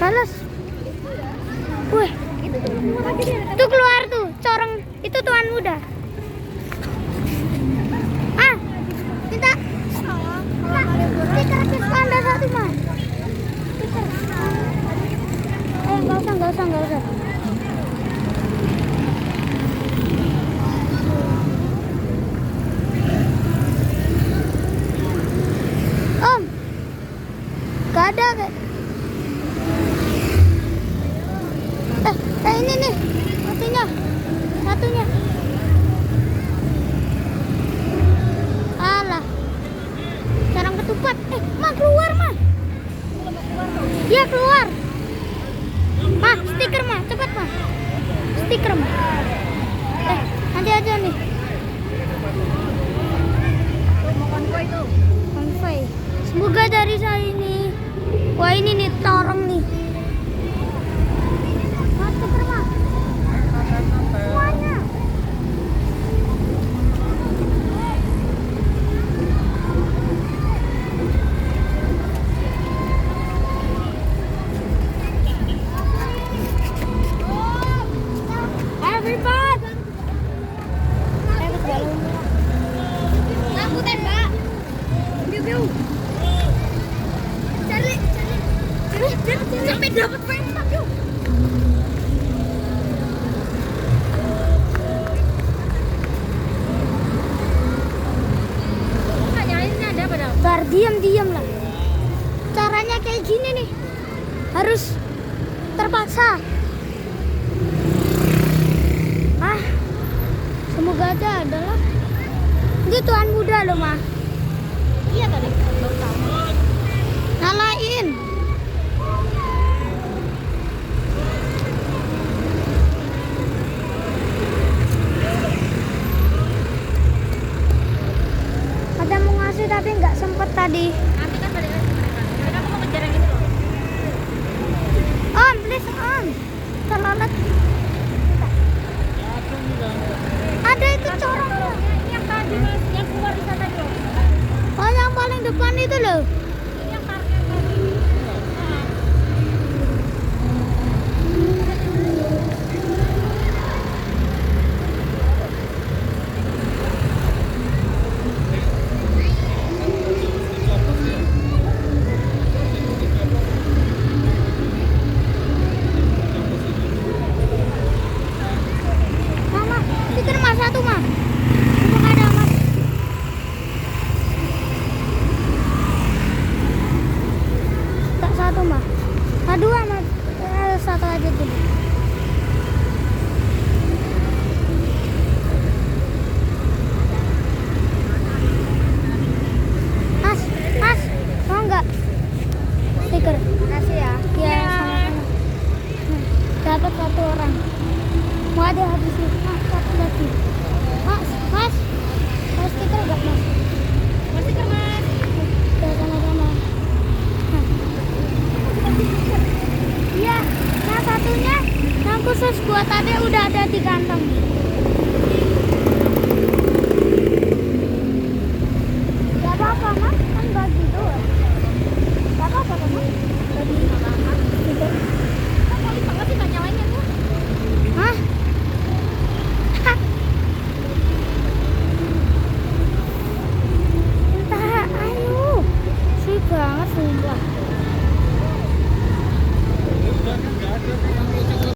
Balas. Wih, itu keluar tuh, corong itu tuan muda. Ah, minta stiker kiss panda satu mah. Stiker. Nggak usah. Om, gak ada kayak. Ini nih, satunya. Alah, jarang ketupat. Mah keluar mah. Dia keluar. Mah, stiker mah, cepat mah. Stiker mah. Nanti aja nih. Konvoy. Semoga dari saya ini. Wah ini nih torong nih. Sampai dapat pentak yuk. Nyalainnya ada apa dong? Bar diam lah. Caranya kayak gini nih. Harus terpaksa. Semoga aja adalah. Ini tuan muda loh mah. Iya tadi. Nyalain. Ada mau ngasih tapi nggak sempet tadi. Nanti kan balik lagi mereka. Mereka mau ngejar yang itu. On, please on. Terlalat. Ada itu corong. Yang tadi mas, yang keluar di sana tuh. Oh yang paling depan itu loh. Yang parkir tadi. Satu mah, untuk ada mas. Tak satu mah, dua mas, satu aja dulu. Mas, mau nggak stiker? Kasih ya. Ya, sama-sama. Dapat satu orang. Mau ada habis nih. Satu lagi. Mas, stiker enggak mas? Stiker mas. Ya sama-sama. Iya, nah satunya yang khusus buat adek udah ada di kantong. Gak apa-apa mas, kan bagi doang. Gak apa-apa kan mas? Bagi apa-apa. Kok banget sih gak nyalainnya tuh? Hah? Banget sumpah.